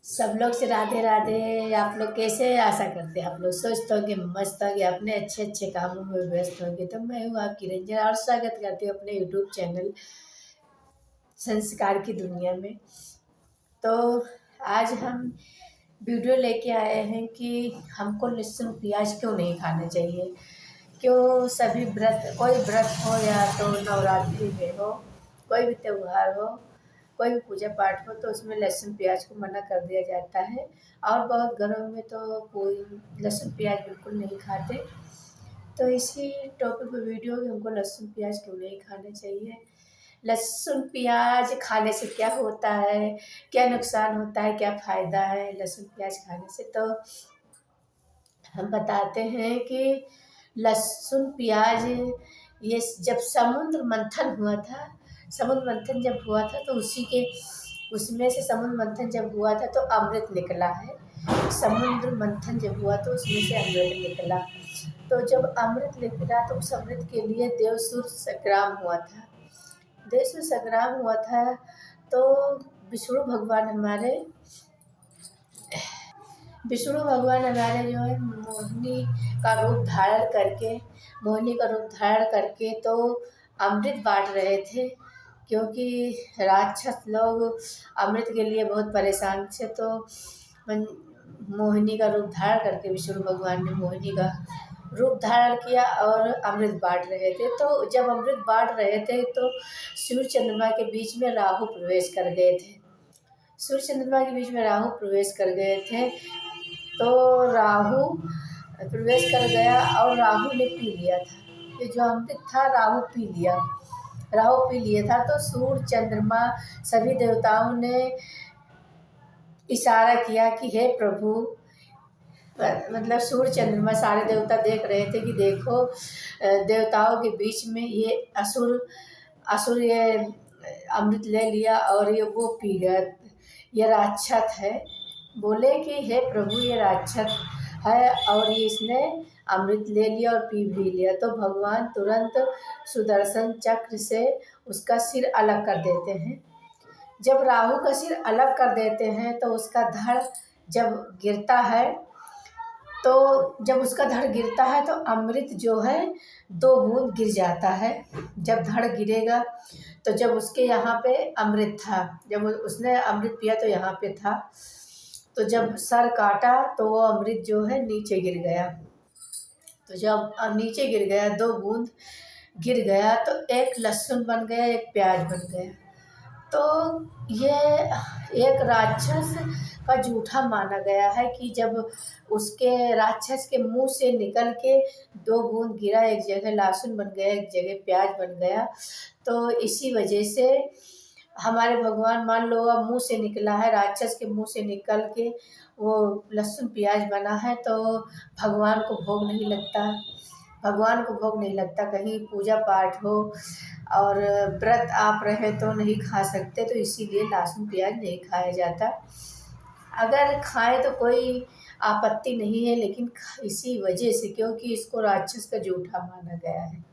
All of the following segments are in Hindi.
सब लोग से राधे राधे। आप लोग कैसे? आशा करते हैं आप लोग स्वस्थ होंगे, मस्त होंगे, अपने अच्छे अच्छे कामों में व्यस्त होंगे। तो मैं हूँ आपकी रंजन और स्वागत करती हूँ अपने यूट्यूब चैनल संस्कार की दुनिया में। तो आज हम वीडियो लेके आए हैं कि हमको लहसुन प्याज क्यों नहीं खाना चाहिए। क्यों सभी कोई व्रत हो या तो नवरात्रि में हो, कोई भी त्योहार हो, कोई भी पूजा पाठ हो, तो उसमें लहसुन प्याज को मना कर दिया जाता है। और बहुत घरों में तो कोई लहसुन प्याज बिल्कुल नहीं खाते। तो इसी टॉपिक पे वीडियो कि हमको लहसुन प्याज क्यों नहीं खाना चाहिए, लहसुन प्याज खाने से क्या होता है, क्या नुकसान होता है, क्या फ़ायदा है लहसुन प्याज खाने से। तो हम बताते हैं कि लहसुन प्याज ये जब समुद्र मंथन हुआ था, समुद्र मंथन जब हुआ था तो उसमें से समुद्र मंथन जब हुआ था तो अमृत निकला है। समुद्र मंथन जब हुआ तो उसमें से अमृत निकला। तो जब अमृत निकला तो उस अमृत के लिए देवसुर संग्राम हुआ था। देवसुर संग्राम हुआ था तो विष्णु भगवान हमारे विष्णु भगवान हमारे जो है मोहिनी का रूप धारण करके तो अमृत बांट रहे थे। क्योंकि राक्षस लोग अमृत के लिए बहुत परेशान थे। तो मोहिनी का रूप धारण करके विष्णु भगवान ने मोहिनी का रूप धारण किया और अमृत बांट रहे थे। तो जब अमृत बांट रहे थे तो सूर्य चंद्रमा के बीच में राहु प्रवेश कर गए थे। सूर्य चंद्रमा के बीच में राहु प्रवेश कर गए थे। तो राहु प्रवेश कर गया और राहु ने पी लिया था। ये जो अमृत था राहु पी लिया था। तो सूर्य चंद्रमा सभी देवताओं ने इशारा किया कि हे प्रभु, मतलब सूर्य चंद्रमा सारे देवता देख रहे थे कि देखो देवताओं के बीच में ये असुर असुर ये अमृत ले लिया और ये वो पी गया, ये राक्षस है। बोले कि हे प्रभु, ये राक्षस है और ये इसने अमृत ले लिया और पी भी लिया। तो भगवान तुरंत सुदर्शन चक्र से उसका सिर अलग कर देते हैं। जब राहु का सिर अलग कर देते हैं तो उसका धड़ जब गिरता है, तो जब उसका धड़ गिरता है तो अमृत जो है 2 बूंद गिर जाता है। जब धड़ गिरेगा तो जब उसके यहाँ पे अमृत था, जब उसने अमृत पिया तो यहाँ पे था, तो जब सर काटा तो वो अमृत जो है नीचे गिर गया। तो जब नीचे गिर गया, 2 बूंद गिर गया, तो एक लहसुन बन गया, एक प्याज बन गया। तो ये एक राक्षस का जूठा माना गया है कि जब उसके राक्षस के मुंह से निकल के 2 बूंद गिरा, एक जगह लहसुन बन गया, एक जगह प्याज बन गया। तो इसी वजह से हमारे भगवान, मान लो अब मुंह से निकला है, राक्षस के मुंह से निकल के वो लहसुन प्याज बना है, तो भगवान को भोग नहीं लगता। भगवान को भोग नहीं लगता। कहीं पूजा पाठ हो और व्रत आप रहे तो नहीं खा सकते, तो इसीलिए लहसुन प्याज नहीं खाया जाता। अगर खाएं तो कोई आपत्ति नहीं है, लेकिन इसी वजह से, क्योंकि इसको राक्षस का जूठा माना गया है।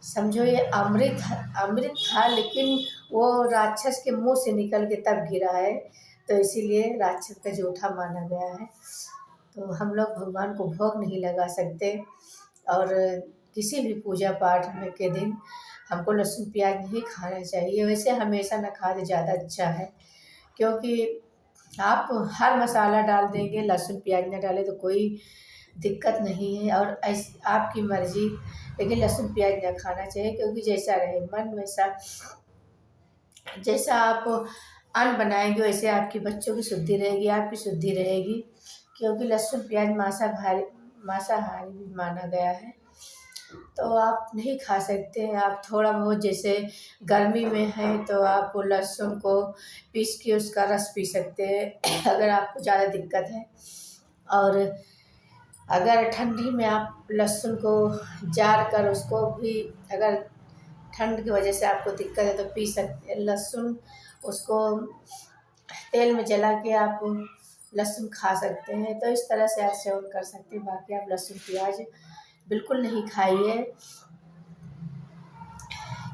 समझो ये अमृत था, लेकिन वो राक्षस के मुंह से निकल के तब गिरा है, तो इसीलिए राक्षस का जूठा माना गया है। तो हम लोग भगवान को भोग नहीं लगा सकते। और किसी भी पूजा पाठ में के दिन हमको लहसुन प्याज नहीं खाना चाहिए। वैसे हमेशा न खाए तो ज़्यादा अच्छा है, क्योंकि आप हर मसाला डाल देंगे, लहसुन प्याज न डालें तो कोई दिक्कत नहीं है और आपकी मर्ज़ी। लेकिन लहसुन प्याज न खाना चाहिए, क्योंकि जैसा रहे मन वैसा, जैसा आप अन्न बनाएंगे वैसे आपके बच्चों की शुद्धि रहेगी, आपकी शुद्धि रहेगी। क्योंकि लहसुन प्याज मांसाहारी भी माना गया है, तो आप नहीं खा सकते हैं। आप थोड़ा बहुत, जैसे गर्मी में है तो आप लहसुन को पीस के उसका रस पी सकते हैं अगर आपको ज़्यादा दिक्कत है। और अगर ठंडी में आप लहसुन को जार कर उसको भी, अगर ठंड की वजह से आपको दिक्कत है तो पी सकते हैं लहसुन। उसको तेल में जला के आप लहसुन खा सकते हैं। तो इस तरह से आप सेवन कर सकते हैं। बाकी आप लहसुन प्याज बिल्कुल नहीं खाइए,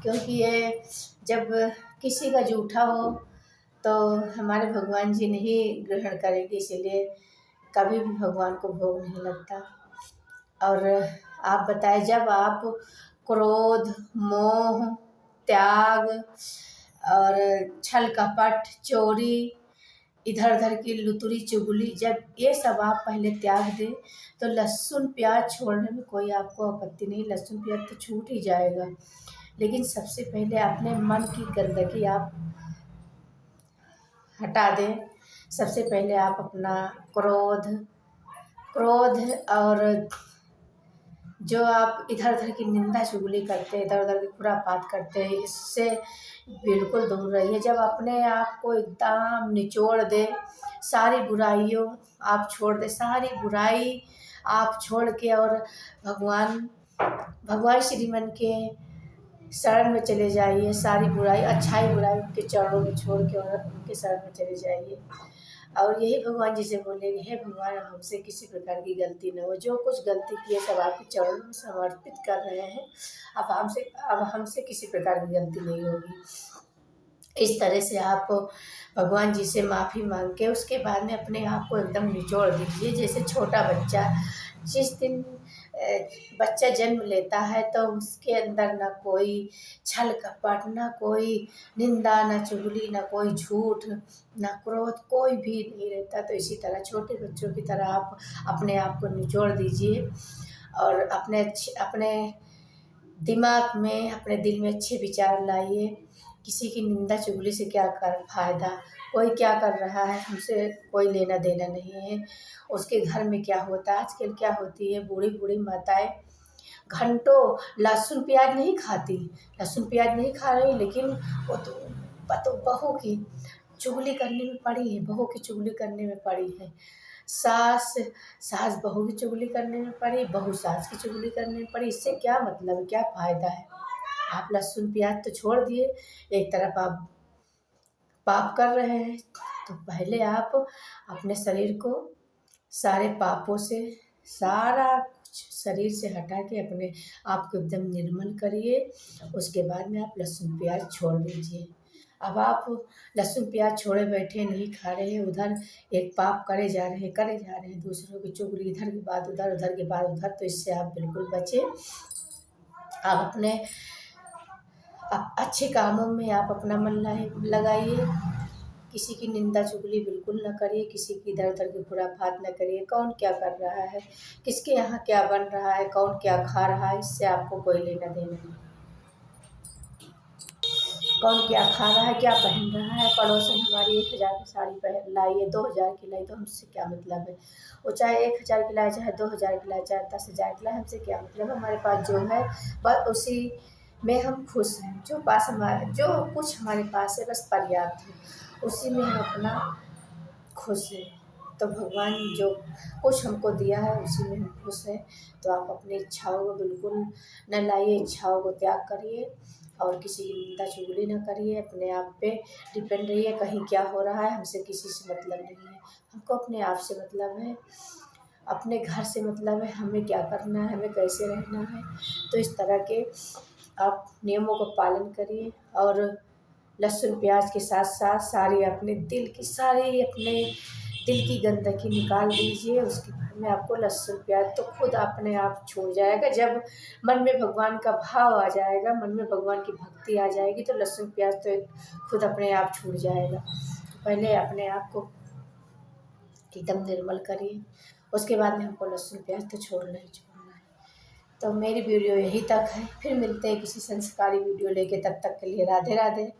क्योंकि ये जब किसी का जूठा हो तो हमारे भगवान जी नहीं ग्रहण करेंगे, इसीलिए कभी भी भगवान को भोग नहीं लगता। और आप बताएं, जब आप क्रोध, मोह, त्याग और छल कपट, चोरी, इधर उधर की लुतुरी चुगली, जब ये सब आप पहले त्याग दें तो लहसुन प्याज छोड़ने में कोई आपको आपत्ति नहीं, लहसुन प्याज तो छूट ही जाएगा। लेकिन सबसे पहले अपने मन की गंदगी आप हटा दें। सबसे पहले आप अपना क्रोध क्रोध और जो आप इधर उधर की निंदा चुगली करते हैं, इधर उधर की खुरापात करते हैं, इससे बिल्कुल दूर रहिए। जब अपने आप को एकदम निचोड़ दे, सारी बुराइयों आप छोड़ दे, सारी बुराई आप छोड़ के और भगवान भगवान श्रीमन के शरण में चले जाइए। सारी बुराई, अच्छाई बुराई उनके चरणों में छोड़ के और उनके शरण में चले जाइए। और यही भगवान जी से बोलेंगे, हे भगवान हमसे किसी प्रकार की गलती न हो, जो कुछ गलती की है सब आपके चरणों में समर्पित कर रहे हैं। अब हमसे किसी प्रकार की गलती नहीं होगी। इस तरह से आप भगवान जी से माफ़ी मांग के उसके बाद में अपने आप को एकदम निचोड़ दीजिए। जैसे छोटा बच्चा, जिस दिन बच्चा जन्म लेता है तो उसके अंदर ना कोई छल कपट, ना कोई निंदा, ना चुगली, ना कोई झूठ, ना क्रोध, कोई भी नहीं रहता। तो इसी तरह छोटे बच्चों की तरह आप अपने आप को निचोड़ दीजिए और अपने दिमाग में, अपने दिल में अच्छे विचार लाइए। किसी की निंदा चुगली से क्या फ़ायदा, कोई क्या कर रहा है हमसे कोई लेना देना नहीं है। उसके घर में क्या होता है, आजकल क्या होती है, बूढ़ी बूढ़ी माताएं घंटों लहसुन प्याज नहीं खाती, लहसुन प्याज नहीं खा रही, लेकिन वो तो बहू की चुगली करने में पड़ी है, बहू की चुगली करने में पड़ी है। सास बहू की चुगली करने में पड़ी, बहू सास की चुगली करने में पड़ी। इससे क्या मतलब, क्या फ़ायदा है। आप लहसुन प्याज तो छोड़ दिए, एक तरफ आप पाप कर रहे हैं। तो पहले आप अपने शरीर को सारे पापों से, सारा कुछ शरीर से हटा के अपने आप को एकदम निर्मल करिए। उसके बाद में आप लहसुन प्याज छोड़ दीजिए। अब आप लहसुन प्याज छोड़े बैठे नहीं खा रहे हैं, उधर एक पाप करे जा रहे हैं, दूसरों की चुगली, इधर के बाद उधर, उधर के बाद उधर। तो इससे आप बिल्कुल बचें। आप अपने अच्छे कामों में आप अपना मन लगाइए। किसी की निंदा चुगली बिल्कुल न करिए, किसी की इधर उधर की खुरापात न करिए। कौन क्या कर रहा है, किसके यहाँ क्या बन रहा है, कौन क्या खा रहा है, इससे आपको कोई लेना देना नहीं। कौन क्या खा रहा है, क्या पहन रहा है, पड़ोसन हमारी 1000 की साड़ी पहन लाई है, 2000 की लाई, तो हमसे क्या मतलब है। वो चाहे 1000 की लाए, चाहे 2000 की लाए, चाहे 10,000 की लाए, हमसे क्या मतलब। हमारे पास जो है बस उसी में हम खुश हैं। जो कुछ हमारे पास है बस पर्याप्त है, उसी में हम अपना खुश हैं। तो भगवान जो कुछ हमको दिया है उसी में हम खुश हैं। तो आप अपनी इच्छाओं को बिल्कुल न लाइए, इच्छाओं को त्याग करिए और किसी की निंदा चुगली न करिए। अपने आप पे डिपेंड रहिए, कहीं क्या हो रहा है हमसे किसी से मतलब नहीं है। हमको अपने आप से मतलब है, अपने घर से मतलब है, हमें क्या करना है, हमें कैसे रहना है। तो इस तरह के आप नियमों का पालन करिए और लहसुन प्याज के साथ साथ अपने दिल की गंदगी निकाल दीजिए। उसके बाद में आपको लहसुन प्याज तो खुद अपने आप छूट जाएगा। जब मन में भगवान का भाव आ जाएगा, मन में भगवान की भक्ति आ जाएगी, तो लहसुन प्याज तो खुद अपने आप छूट जाएगा। तो पहले अपने आप को एकदम निर्मल करिए, उसके बाद में हमको लहसुन प्याज तो छोड़ना ही छोड़ना है। तो मेरी वीडियो यही तक है, फिर मिलते हैं किसी संस्कारी वीडियो लेके। तब तक के लिए राधे राधे।